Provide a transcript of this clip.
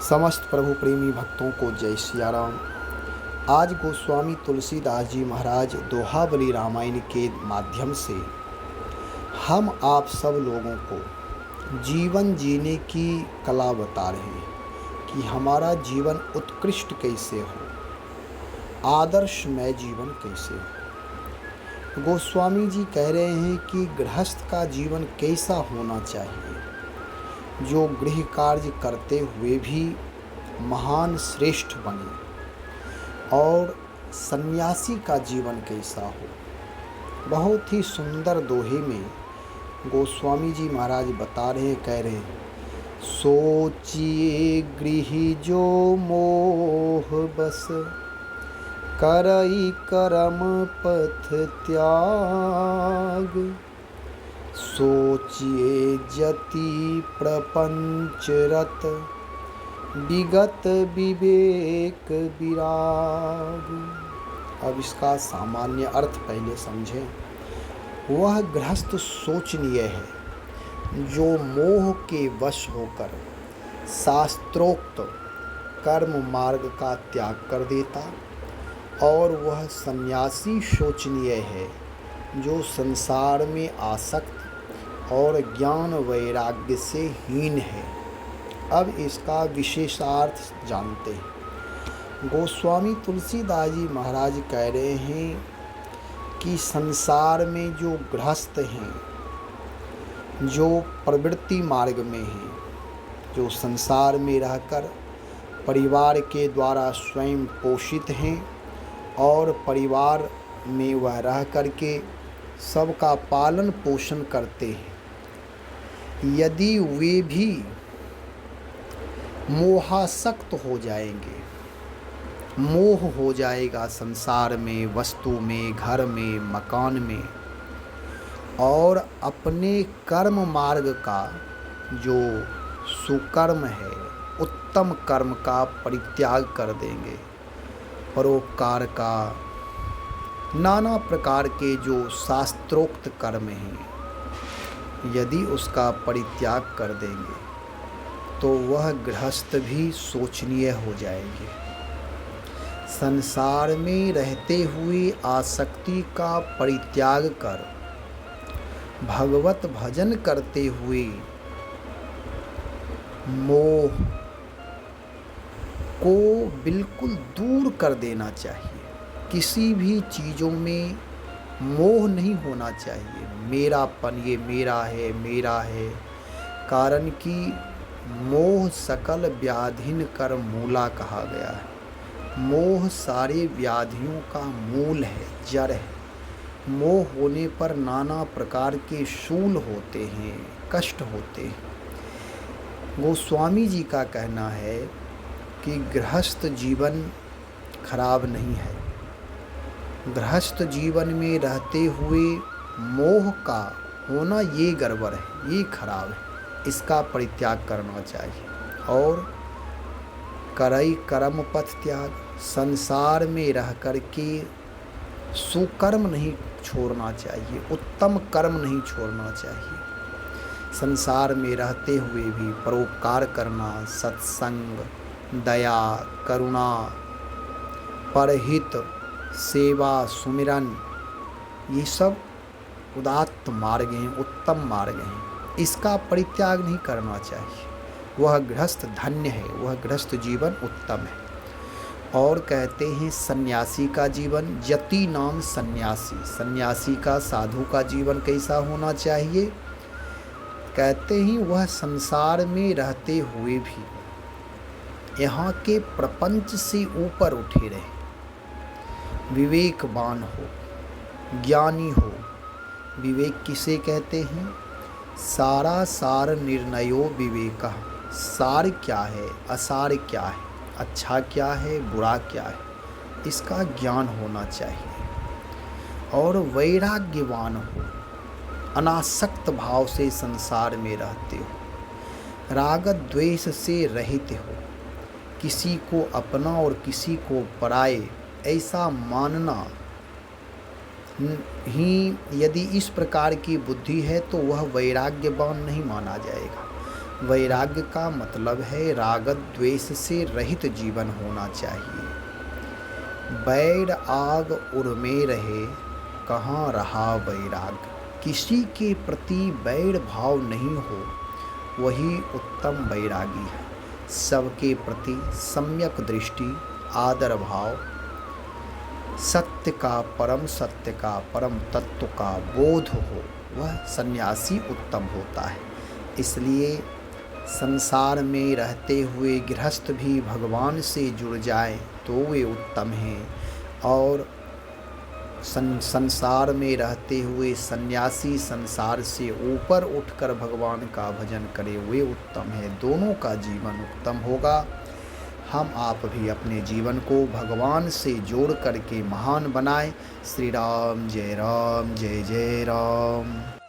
समस्त प्रभु प्रेमी भक्तों को जय सिया राम। आज गोस्वामी तुलसीदास जी महाराज दोहावली रामायण के माध्यम से हम आप सब लोगों को जीवन जीने की कला बता रहे हैं कि हमारा जीवन उत्कृष्ट कैसे हो, आदर्शमय जीवन कैसे हो। गोस्वामी जी कह रहे हैं कि गृहस्थ का जीवन कैसा होना चाहिए, जो गृह कार्य करते हुए भी महान श्रेष्ठ बने, और सन्यासी का जीवन कैसा हो। बहुत ही सुंदर दोहे में गोस्वामी जी महाराज बता रहे, कह रहे हैं, सोचिए गृह जो मोह बस, करई करम पथ त्याग। सोचिए जति प्रपंच रत, विगत विवेक विराग। अब इसका सामान्य अर्थ पहले समझें। वह गृहस्थ सोचनीय है जो मोह के वश होकर शास्त्रोक्त कर्म मार्ग का त्याग कर देता, और वह सन्यासी शोचनीय है जो संसार में आसक्त और ज्ञान वैराग्य से हीन है। अब इसका विशेषार्थ जानते हैं। गोस्वामी तुलसीदास जी महाराज कह रहे हैं कि संसार में जो गृहस्थ हैं, जो प्रवृत्ति मार्ग में हैं, जो संसार में रहकर परिवार के द्वारा स्वयं पोषित हैं और परिवार में वह रह करके सबका पालन पोषण करते हैं, यदि वे भी मोहासक्त हो जाएंगे, मोह हो जाएगा संसार में, वस्तु में, घर में, मकान में, और अपने कर्म मार्ग का जो सुकर्म है, उत्तम कर्म का परित्याग कर देंगे, परोपकार का, नाना प्रकार के जो शास्त्रोक्त कर्म हैं, यदि उसका परित्याग कर देंगे तो वह गृहस्थ भी शोचनीय हो जाएंगे। संसार में रहते हुए आसक्ति का परित्याग कर भगवत भजन करते हुए मोह को बिल्कुल दूर कर देना चाहिए। किसी भी चीज़ों में मोह नहीं होना चाहिए। मेरापन, ये मेरा है, मेरा है। कारण कि मोह सकल व्याधिन कर मूला कहा गया है। मोह सारे व्याधियों का मूल है, जड़ है। मोह होने पर नाना प्रकार के शूल होते हैं, कष्ट होते हैं। गोस्वामी जी का कहना है कि गृहस्थ जीवन खराब नहीं है। गृहस्थ जीवन में रहते हुए मोह का होना ये गड़बड़ है, ये खराब है। इसका परित्याग करना चाहिए। और करई कर्म पथ त्याग, संसार में रह कर के सुकर्म नहीं छोड़ना चाहिए, उत्तम कर्म नहीं छोड़ना चाहिए। संसार में रहते हुए भी परोपकार करना, सत्संग, दया, करुणा, परहित, सेवा, सुमिरन, ये सब उदात्त मार्ग हैं, उत्तम मार्ग हैं। इसका परित्याग नहीं करना चाहिए। वह गृहस्थ धन्य है, वह गृहस्थ जीवन उत्तम है। और कहते हैं सन्यासी का जीवन, यति नाम सन्यासी, सन्यासी का, साधु का जीवन कैसा होना चाहिए। कहते हैं वह संसार में रहते हुए भी यहाँ के प्रपंच से ऊपर उठे रहे, विवेकवान हो, ज्ञानी हो। विवेक किसे कहते हैं? सारा सार निर्णयो विवेक। सार क्या है, असार क्या है, अच्छा क्या है, बुरा क्या है, इसका ज्ञान होना चाहिए। और वैराग्यवान हो, अनासक्त भाव से संसार में रहते हो, राग द्वेष से रहित हो, किसी को अपना और किसी को पराए ऐसा मानना ही, यदि इस प्रकार की बुद्धि है तो वह वैराग्यवान नहीं माना जाएगा। वैराग्य का मतलब है राग द्वेष से रहित जीवन होना चाहिए। बैर आग उर्मे रहे, कहाँ रहा वैराग। किसी के प्रति बैर भाव नहीं हो, वही उत्तम वैरागी है। सबके प्रति सम्यक दृष्टि, आदर भाव, सत्य का परम तत्व का बोध हो, वह सन्यासी उत्तम होता है। इसलिए संसार में रहते हुए गृहस्थ भी भगवान से जुड़ जाए तो वे उत्तम हैं, और संसार में रहते हुए सन्यासी संसार से ऊपर उठकर भगवान का भजन करे, वे उत्तम है। दोनों का जीवन उत्तम होगा। हम आप भी अपने जीवन को भगवान से जोड़ करके महान बनाएं। श्री राम जय जय राम।